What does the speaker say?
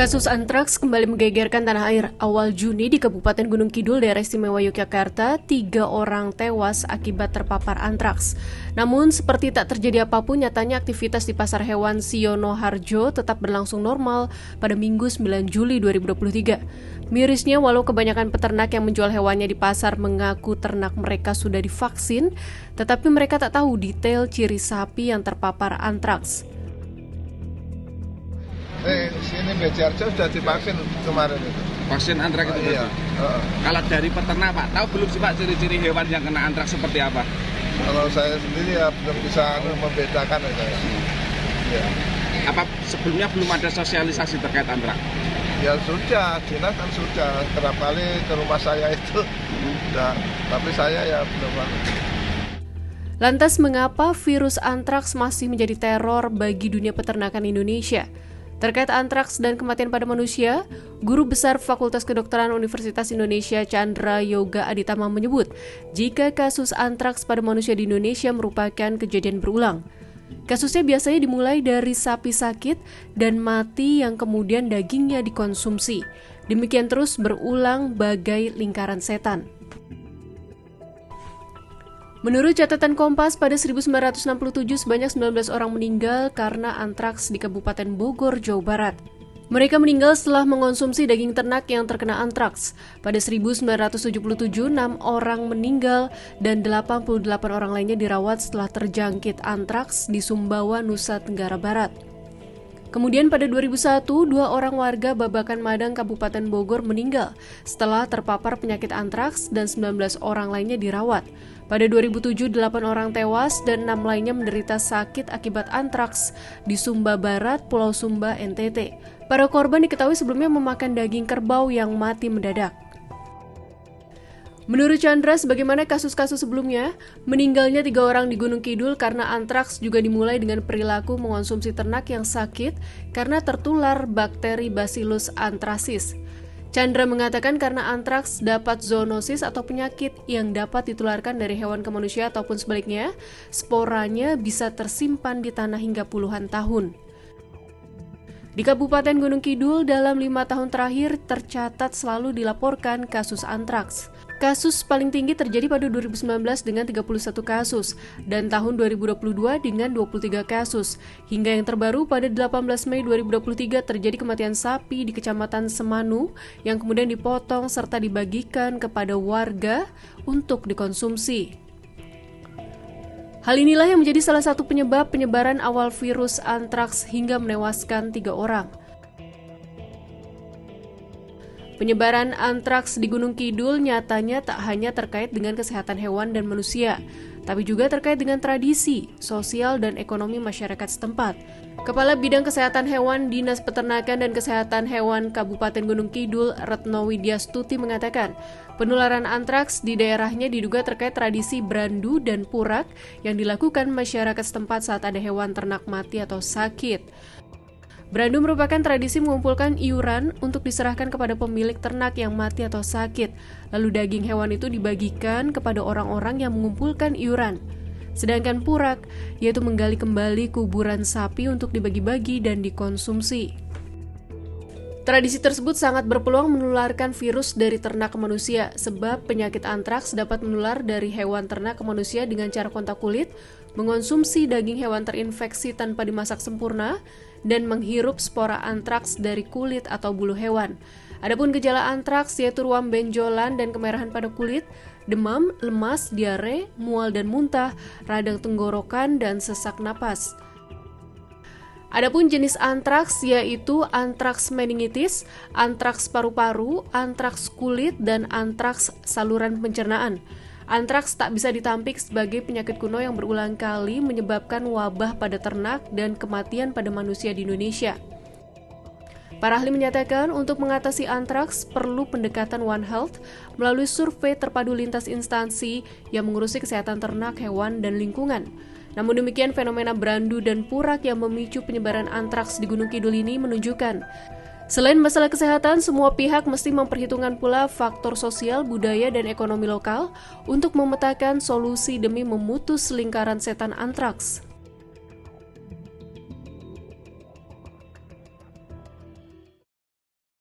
Kasus antraks kembali menggegerkan tanah air. Awal Juni di Kabupaten Gunung Kidul, daerah istimewa Yogyakarta, 3 orang tewas akibat terpapar antraks. Namun, seperti tak terjadi apapun, nyatanya aktivitas di Pasar Hewan Siono Harjo tetap berlangsung normal pada Minggu 9 Juli 2023. Mirisnya, walau kebanyakan peternak yang menjual hewannya di pasar mengaku ternak mereka sudah divaksin, tetapi mereka tak tahu detail ciri sapi yang terpapar antraks. Sini Bejarjo sudah divaksin kemarin itu. Vaksin antraks itu? Iya. Kalau dari peternak Pak, tahu belum sih Pak ciri-ciri hewan yang kena antraks seperti apa? Kalau saya sendiri ya belum bisa membedakan ya. Ya. Apa sebelumnya belum ada sosialisasi terkait antraks? Ya sudah, dinas kan sudah kerap kali ke rumah saya itu. Sudah, tapi saya ya belum. Lantas mengapa virus antraks masih menjadi teror bagi dunia peternakan Indonesia? Terkait antraks dan kematian pada manusia, Guru Besar Fakultas Kedokteran Universitas Indonesia Chandra Yoga Aditama menyebut, jika kasus antraks pada manusia di Indonesia merupakan kejadian berulang. Kasusnya biasanya dimulai dari sapi sakit dan mati yang kemudian dagingnya dikonsumsi. Demikian terus berulang bagai lingkaran setan. Menurut catatan Kompas, pada 1967 sebanyak 19 orang meninggal karena antraks di Kabupaten Bogor, Jawa Barat. Mereka meninggal setelah mengonsumsi daging ternak yang terkena antraks. Pada 1977, 6 orang meninggal dan 88 orang lainnya dirawat setelah terjangkit antraks di Sumbawa, Nusa Tenggara Barat. Kemudian pada 2001, 2 orang warga Babakan Madang, Kabupaten Bogor meninggal setelah terpapar penyakit antraks dan 19 orang lainnya dirawat. Pada 2007, 8 orang tewas dan 6 lainnya menderita sakit akibat antraks di Sumba Barat, Pulau Sumba, NTT. Para korban diketahui sebelumnya memakan daging kerbau yang mati mendadak. Menurut Chandra, sebagaimana kasus-kasus sebelumnya, meninggalnya 3 orang di Gunung Kidul karena antraks juga dimulai dengan perilaku mengonsumsi ternak yang sakit karena tertular bakteri Bacillus anthracis. Chandra mengatakan karena antraks dapat zoonosis atau penyakit yang dapat ditularkan dari hewan ke manusia ataupun sebaliknya, sporanya bisa tersimpan di tanah hingga puluhan tahun. Di Kabupaten Gunung Kidul dalam 5 tahun terakhir tercatat selalu dilaporkan kasus antraks. Kasus paling tinggi terjadi pada 2019 dengan 31 kasus dan tahun 2022 dengan 23 kasus. Hingga yang terbaru pada 18 Mei 2023 terjadi kematian sapi di Kecamatan Semanu yang kemudian dipotong serta dibagikan kepada warga untuk dikonsumsi. Hal inilah yang menjadi salah satu penyebab penyebaran awal virus antraks hingga menewaskan 3 orang. Penyebaran antraks di Gunung Kidul nyatanya tak hanya terkait dengan kesehatan hewan dan manusia, tapi juga terkait dengan tradisi, sosial, dan ekonomi masyarakat setempat. Kepala Bidang Kesehatan Hewan Dinas Peternakan dan Kesehatan Hewan Kabupaten Gunung Kidul, Retno Widyastuti mengatakan, penularan antraks di daerahnya diduga terkait tradisi brandu dan purak yang dilakukan masyarakat setempat saat ada hewan ternak mati atau sakit. Brandu merupakan tradisi mengumpulkan iuran untuk diserahkan kepada pemilik ternak yang mati atau sakit. Lalu daging hewan itu dibagikan kepada orang-orang yang mengumpulkan iuran. Sedangkan purak, yaitu menggali kembali kuburan sapi untuk dibagi-bagi dan dikonsumsi. Tradisi tersebut sangat berpeluang menularkan virus dari ternak ke manusia, sebab penyakit antraks dapat menular dari hewan ternak ke manusia dengan cara kontak kulit, mengonsumsi daging hewan terinfeksi tanpa dimasak sempurna, dan menghirup spora antraks dari kulit atau bulu hewan. Adapun gejala antraks yaitu ruam benjolan dan kemerahan pada kulit, demam, lemas, diare, mual dan muntah, radang tenggorokan, dan sesak napas. Adapun jenis antraks yaitu antraks meningitis, antraks paru-paru, antraks kulit, dan antraks saluran pencernaan. Antraks tak bisa ditampik sebagai penyakit kuno yang berulang kali menyebabkan wabah pada ternak dan kematian pada manusia di Indonesia. Para ahli menyatakan untuk mengatasi antraks perlu pendekatan One Health melalui survei terpadu lintas instansi yang mengurusi kesehatan ternak, hewan, dan lingkungan. Namun demikian, fenomena brandu dan purak yang memicu penyebaran antraks di Gunung Kidul ini menunjukkan selain masalah kesehatan, semua pihak mesti memperhitungkan pula faktor sosial, budaya, dan ekonomi lokal untuk memetakan solusi demi memutus lingkaran setan antraks.